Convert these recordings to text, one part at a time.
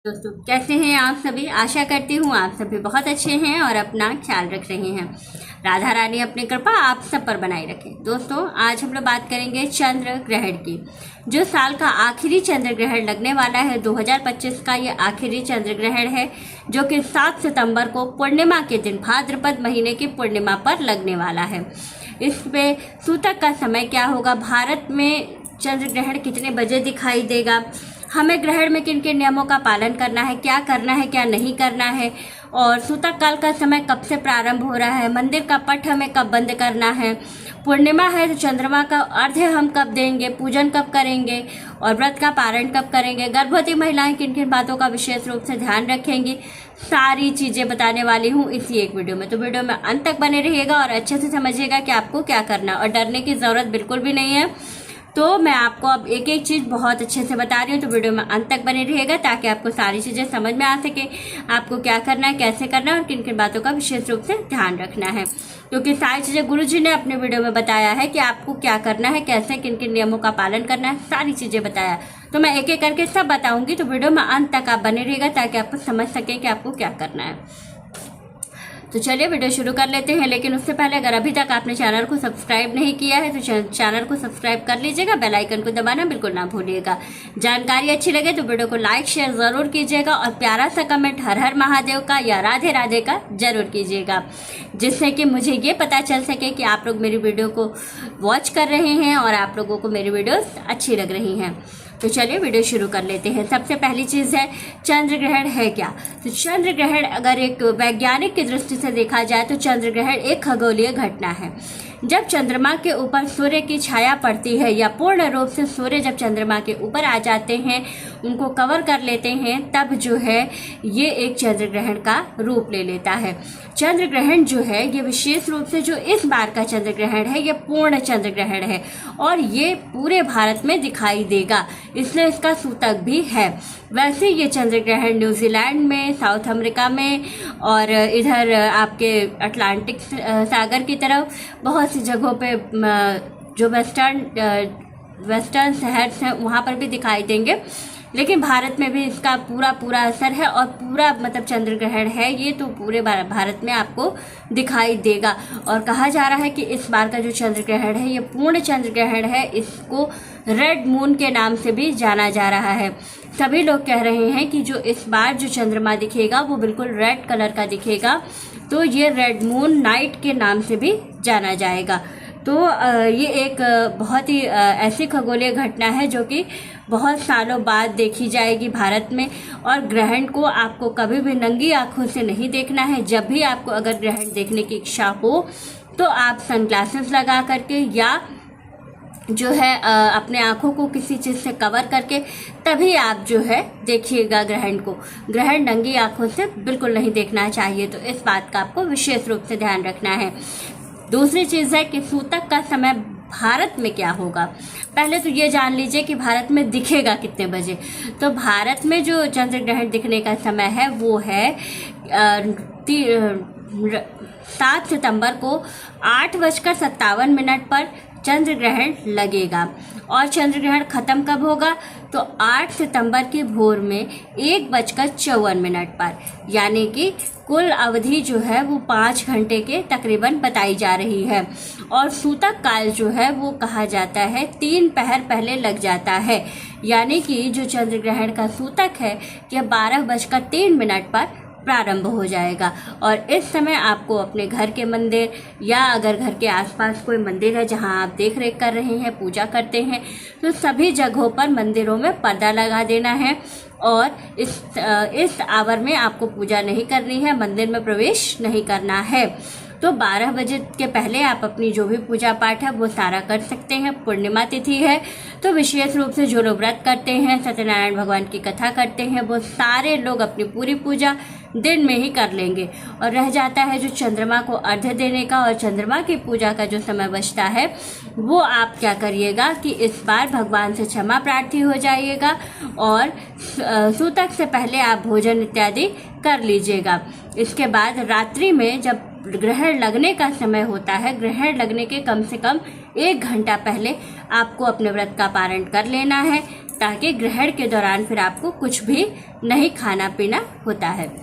दोस्तों कैसे हैं आप सभी। आशा करती हूँ आप सभी बहुत अच्छे हैं और अपना ख्याल रख रहे हैं। राधा रानी अपनी कृपा आप सब पर बनाए रखे। दोस्तों आज हम लोग बात करेंगे चंद्र ग्रहण की। जो साल का आखिरी चंद्र ग्रहण लगने वाला है 2025 का ये आखिरी चंद्र ग्रहण है, जो कि 7 सितंबर को पूर्णिमा के दिन भाद्रपद महीने की पूर्णिमा पर लगने वाला है। इसमें सूतक का समय क्या होगा, भारत में चंद्र ग्रहण कितने बजे दिखाई देगा, हमें ग्रहण में किन किन नियमों का पालन करना है, क्या नहीं करना है, और सूतक काल का समय कब से प्रारंभ हो रहा है, मंदिर का पट हमें कब बंद करना है, पूर्णिमा है तो चंद्रमा का अर्घ्य हम कब देंगे, पूजन कब करेंगे और व्रत का पारण कब करेंगे, गर्भवती महिलाएं किन किन बातों का विशेष रूप से ध्यान रखेंगी, सारी चीज़ें बताने वाली हूँ इसी एक वीडियो में। तो वीडियो में अंत तक बने रहिएगा और अच्छे से समझिएगा कि आपको क्या करना, और डरने की ज़रूरत बिल्कुल भी नहीं है। तो मैं आपको अब एक एक चीज़ बहुत अच्छे से बता रही हूँ, तो वीडियो में अंत तक बने रहिएगा ताकि आपको सारी चीज़ें समझ में आ सके, आपको क्या करना है, कैसे करना है और किन किन बातों का विशेष रूप से ध्यान रखना है। क्योंकि सारी चीज़ें गुरुजी ने अपने वीडियो में बताया है कि आपको क्या करना है, कैसे किन किन नियमों का पालन करना है, सारी चीज़ें बताया। तो मैं एक एक करके सब बताऊँगी, तो वीडियो में अंत तक आप बने रहिएगा ताकि आपको समझ सके कि आपको क्या करना है। तो चलिए वीडियो शुरू कर लेते हैं। लेकिन उससे पहले अगर अभी तक आपने चैनल को सब्सक्राइब नहीं किया है तो चैनल को सब्सक्राइब कर लीजिएगा, बेल आइकन को दबाना बिल्कुल ना भूलिएगा। जानकारी अच्छी लगे तो वीडियो को लाइक शेयर ज़रूर कीजिएगा और प्यारा सा कमेंट हर हर महादेव का या राधे राधे का जरूर कीजिएगा, जिससे कि मुझे ये पता चल सके कि आप लोग मेरी वीडियो को वॉच कर रहे हैं और आप लोगों को मेरी वीडियोस अच्छी लग रही हैं। तो चलिए वीडियो शुरू कर लेते हैं। सबसे पहली चीज़ है चंद्र ग्रहण है क्या। तो चंद्र ग्रहण अगर एक वैज्ञानिक की दृष्टि से देखा जाए तो चंद्र ग्रहण एक खगोलीय घटना है। जब चंद्रमा के ऊपर सूर्य की छाया पड़ती है या पूर्ण रूप से सूर्य जब चंद्रमा के ऊपर आ जाते हैं, उनको कवर कर लेते हैं, तब जो है ये एक चंद्र ग्रहण का रूप ले लेता है। चंद्र ग्रहण जो है ये विशेष रूप से जो इस बार का चंद्र ग्रहण है ये पूर्ण चंद्र ग्रहण है और ये पूरे भारत में दिखाई देगा, इसलिए इसका सूतक भी है। वैसे ये चंद्र ग्रहण न्यूजीलैंड में, साउथ अमेरिका में और इधर आपके अटलांटिक सागर की तरफ बहुत सी जगहों पे जो वेस्टर्न शहर हैं वहाँ पर भी दिखाई देंगे। लेकिन भारत में भी इसका पूरा असर है और पूरा मतलब चंद्र ग्रहण है ये तो पूरे भारत में आपको दिखाई देगा। और कहा जा रहा है कि इस बार का जो चंद्र ग्रहण है ये पूर्ण चंद्र ग्रहण है, इसको रेड मून के नाम से भी जाना जा रहा है। सभी लोग कह रहे हैं कि जो इस बार जो चंद्रमा दिखेगा वो बिल्कुल रेड कलर का दिखेगा, तो ये रेड मून नाइट के नाम से भी जाना जाएगा। तो ये एक बहुत ही ऐसी खगोलीय घटना है जो कि बहुत सालों बाद देखी जाएगी भारत में। और ग्रहण को आपको कभी भी नंगी आंखों से नहीं देखना है। जब भी आपको अगर ग्रहण देखने की इच्छा हो तो आप सनग्लासेस लगा करके या जो है अपने आँखों को किसी चीज़ से कवर करके तभी आप जो है देखिएगा ग्रहण को। ग्रहण नंगी आँखों से बिल्कुल नहीं देखना चाहिए, तो इस बात का आपको विशेष रूप से ध्यान रखना है। दूसरी चीज़ है कि सूतक का समय भारत में क्या होगा। पहले तो ये जान लीजिए कि भारत में दिखेगा कितने बजे। तो भारत में जो चंद्र ग्रहण दिखने का समय है वो है 7 सितंबर को 8:57 पर चंद्र ग्रहण लगेगा। और चंद्र ग्रहण खत्म कब होगा तो 8 सितंबर की भोर में 1:54 पर, यानी कि कुल अवधि जो है वो 5 घंटे के तकरीबन बताई जा रही है। और सूतक काल जो है वो कहा जाता है 3 पहर पहले लग जाता है, यानी कि जो चंद्र ग्रहण का सूतक है यह 12:03 पर प्रारंभ हो जाएगा। और इस समय आपको अपने घर के मंदिर या अगर घर के आसपास कोई मंदिर है जहां आप देख रेख कर रहे हैं, पूजा करते हैं, तो सभी जगहों पर मंदिरों में पर्दा लगा देना है और इस आवर में आपको पूजा नहीं करनी है, मंदिर में प्रवेश नहीं करना है। तो 12 बजे के पहले आप अपनी जो भी पूजा पाठ है वो सारा कर सकते हैं। पूर्णिमा तिथि है तो विशेष रूप से जो लोग व्रत करते हैं, सत्यनारायण भगवान की कथा करते हैं, वो सारे लोग अपनी पूरी पूजा दिन में ही कर लेंगे। और रह जाता है जो चंद्रमा को अर्घ्य देने का और चंद्रमा की पूजा का जो समय बचता है वो आप क्या करिएगा कि इस बार भगवान से क्षमा प्रार्थी हो जाइएगा और सूतक से पहले आप भोजन इत्यादि कर लीजिएगा। इसके बाद रात्रि में जब ग्रहण लगने का समय होता है, ग्रहण लगने के कम से कम 1 घंटा पहले आपको अपने व्रत का पारण कर लेना है। ताकि ग्रहण के दौरान फिर आपको कुछ भी नहीं खाना पीना होता है।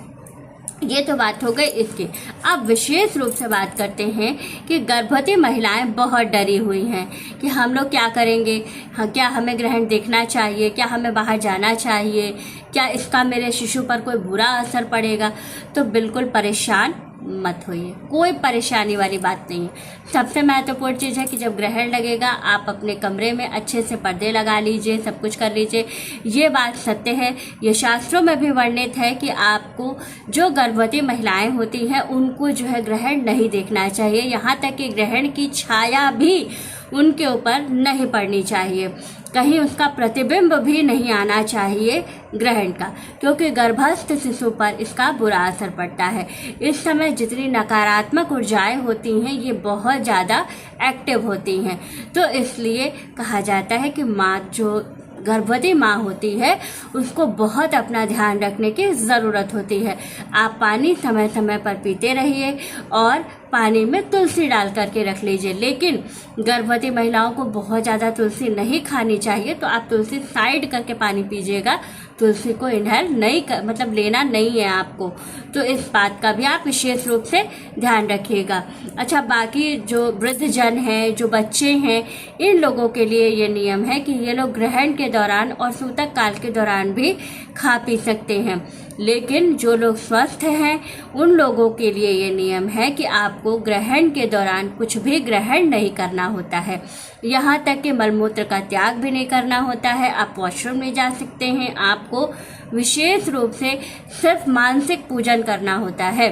ये तो बात हो गई इसकी। अब विशेष रूप से बात करते हैं कि गर्भवती महिलाएं बहुत डरी हुई हैं कि हम लोग क्या करेंगे, क्या हमें ग्रहण देखना चाहिए, क्या हमें बाहर जाना चाहिए, क्या इसका मेरे शिशु पर कोई बुरा असर पड़ेगा। तो बिल्कुल परेशान मत होइए, कोई परेशानी वाली बात नहीं है। सबसे महत्वपूर्ण चीज़ है कि जब ग्रहण लगेगा आप अपने कमरे में अच्छे से पर्दे लगा लीजिए, सब कुछ कर लीजिए। ये बात सत्य है, ये शास्त्रों में भी वर्णित है कि आपको जो गर्भवती महिलाएं होती हैं उनको जो है ग्रहण नहीं देखना चाहिए, यहाँ तक कि ग्रहण की छाया भी उनके ऊपर नहीं पड़नी चाहिए, कहीं उसका प्रतिबिंब भी नहीं आना चाहिए ग्रहण का, क्योंकि गर्भस्थ शिशु पर इसका बुरा असर पड़ता है। इस समय जितनी नकारात्मक ऊर्जाएं होती हैं ये बहुत ज़्यादा एक्टिव होती हैं, तो इसलिए कहा जाता है कि माँ जो गर्भवती माँ होती है उसको बहुत अपना ध्यान रखने की ज़रूरत होती है। आप पानी समय समय पर पीते रहिए और पानी में तुलसी डाल करके रख लीजिए, लेकिन गर्भवती महिलाओं को बहुत ज़्यादा तुलसी नहीं खानी चाहिए, तो आप तुलसी साइड करके पानी पीजिएगा, तुलसी को इनहेल नहीं मतलब लेना नहीं है आपको। तो इस बात का भी आप विशेष रूप से ध्यान रखिएगा। अच्छा, बाकी जो वृद्धजन हैं, जो बच्चे हैं, इन लोगों के लिए ये नियम है कि ये लोग ग्रहण के दौरान और सूतक काल के दौरान भी खा पी सकते हैं, लेकिन जो लोग स्वस्थ हैं उन लोगों के लिए ये नियम है कि आपको ग्रहण के दौरान कुछ भी ग्रहण नहीं करना होता है, यहाँ तक कि मलमूत्र का त्याग भी नहीं करना होता है। आप वॉशरूम में जा सकते हैं, आपको विशेष रूप से सिर्फ मानसिक पूजन करना होता है।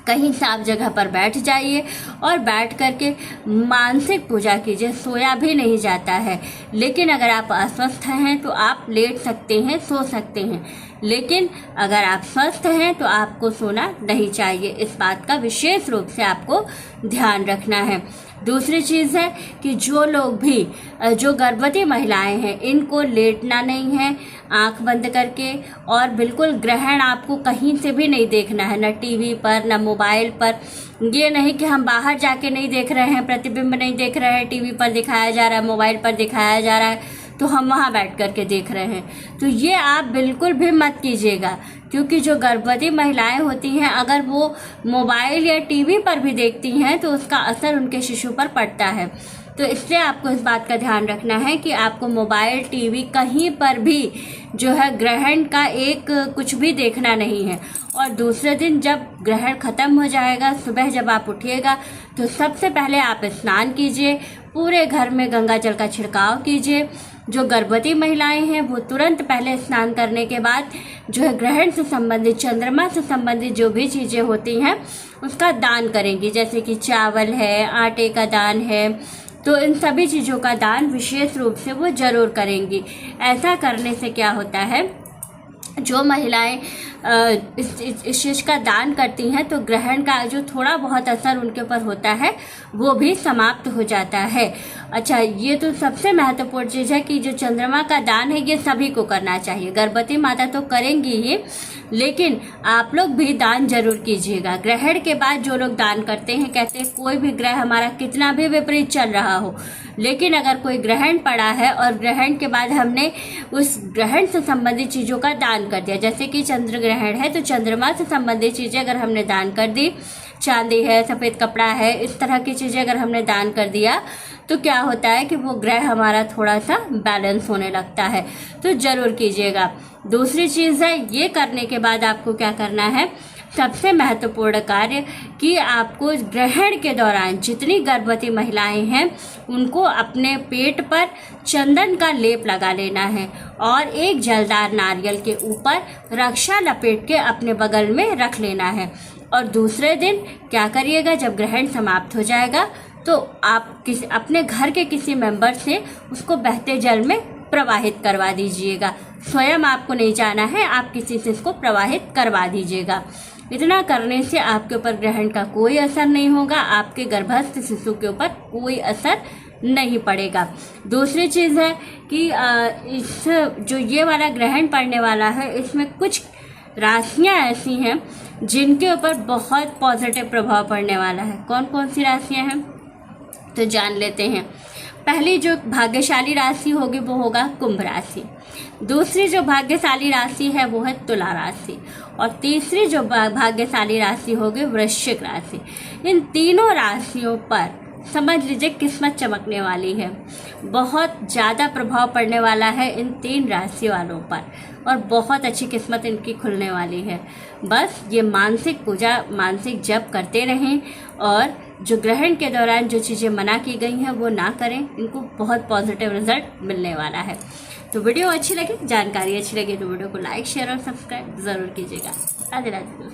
कहीं साफ जगह पर बैठ जाइए और बैठ करके मानसिक पूजा कीजिए। सोया भी नहीं जाता है, लेकिन अगर आप अस्वस्थ हैं तो आप लेट सकते हैं, सो सकते हैं, लेकिन अगर आप स्वस्थ हैं तो आपको सोना नहीं चाहिए। इस बात का विशेष रूप से आपको ध्यान रखना है। दूसरी चीज़ है कि जो लोग भी जो गर्भवती महिलाएं हैं इनको लेटना नहीं है आंख बंद करके, और बिल्कुल ग्रहण आपको कहीं से भी नहीं देखना है, न टीवी पर न मोबाइल पर। ये नहीं कि हम बाहर जाके नहीं देख रहे हैं, प्रतिबिंब नहीं देख रहे हैं, टीवी पर दिखाया जा रहा है, मोबाइल पर दिखाया जा रहा है तो हम वहाँ बैठ करके देख रहे हैं, तो ये आप बिल्कुल भी मत कीजिएगा। क्योंकि जो गर्भवती महिलाएं होती हैं अगर वो मोबाइल या टीवी पर भी देखती हैं तो उसका असर उनके शिशु पर पड़ता है। तो इसलिए आपको इस बात का ध्यान रखना है कि आपको मोबाइल टीवी कहीं पर भी जो है ग्रहण का एक कुछ भी देखना नहीं है। और दूसरे दिन जब ग्रहण ख़त्म हो जाएगा, सुबह जब आप उठिएगा तो सबसे पहले आप स्नान कीजिए, पूरे घर में गंगा जल का छिड़काव कीजिए। जो गर्भवती महिलाएं हैं वो तुरंत पहले स्नान करने के बाद जो है ग्रहण से संबंधित, चंद्रमा से संबंधित जो भी चीज़ें होती हैं उसका दान करेंगी, जैसे कि चावल है, आटे का दान है, तो इन सभी चीज़ों का दान विशेष रूप से वो ज़रूर करेंगी। ऐसा करने से क्या होता है, जो महिलाएं इस चीज़ का दान करती हैं तो ग्रहण का जो थोड़ा बहुत असर उनके ऊपर होता है वो भी समाप्त हो जाता है। अच्छा, ये तो सबसे महत्वपूर्ण चीज़ है कि जो चंद्रमा का दान है ये सभी को करना चाहिए। गर्भवती माता तो करेंगी ही, लेकिन आप लोग भी दान जरूर कीजिएगा। ग्रहण के बाद जो लोग दान करते हैं, कहते हैं कोई भी ग्रह हमारा कितना भी विपरीत चल रहा हो, लेकिन अगर कोई ग्रहण पड़ा है और ग्रहण के बाद हमने उस ग्रहण से संबंधित चीज़ों का दान कर दिया, जैसे कि चंद्र ग्रहण है तो चंद्रमा से संबंधित चीज़ें अगर हमने दान कर दी, चांदी है, सफ़ेद कपड़ा है, इस तरह की चीज़ें अगर हमने दान कर दिया तो क्या होता है कि वो ग्रह हमारा थोड़ा सा बैलेंस होने लगता है, तो ज़रूर कीजिएगा। दूसरी चीज़ है, ये करने के बाद आपको क्या करना है, सबसे महत्वपूर्ण कार्य कि आपको ग्रहण के दौरान जितनी गर्भवती महिलाएं हैं उनको अपने पेट पर चंदन का लेप लगा लेना है और एक जलदार नारियल के ऊपर रक्षा लपेट के अपने बगल में रख लेना है। और दूसरे दिन क्या करिएगा, जब ग्रहण समाप्त हो जाएगा तो आप अपने घर के किसी मेंबर से उसको बहते जल में प्रवाहित करवा दीजिएगा। स्वयं आपको नहीं जाना है, आप किसी से इसको प्रवाहित करवा दीजिएगा। इतना करने से आपके ऊपर ग्रहण का कोई असर नहीं होगा, आपके गर्भस्थ शिशु के ऊपर कोई असर नहीं पड़ेगा। दूसरी चीज़ है कि इस जो ये वाला ग्रहण पड़ने वाला है इसमें कुछ राशियां ऐसी हैं जिनके ऊपर बहुत पॉजिटिव प्रभाव पड़ने वाला है। कौन कौन सी राशियां हैं तो जान लेते हैं। पहली जो भाग्यशाली राशि होगी वो होगा कुंभ राशि, दूसरी जो भाग्यशाली राशि है वो है तुला राशि, और तीसरी जो भाग्यशाली राशि होगी वृश्चिक राशि। इन तीनों राशियों पर समझ लीजिए किस्मत चमकने वाली है, बहुत ज़्यादा प्रभाव पड़ने वाला है इन 3 राशि वालों पर, और बहुत अच्छी किस्मत इनकी खुलने वाली है। बस ये मानसिक पूजा, मानसिक जप करते रहें, और जो ग्रहण के दौरान जो चीज़ें मना की गई हैं वो ना करें, इनको बहुत पॉजिटिव रिजल्ट मिलने वाला है। तो वीडियो अच्छी लगी, जानकारी अच्छी लगी तो वीडियो को लाइक, शेयर और सब्सक्राइब ज़रूर कीजिएगा। राधे राधे।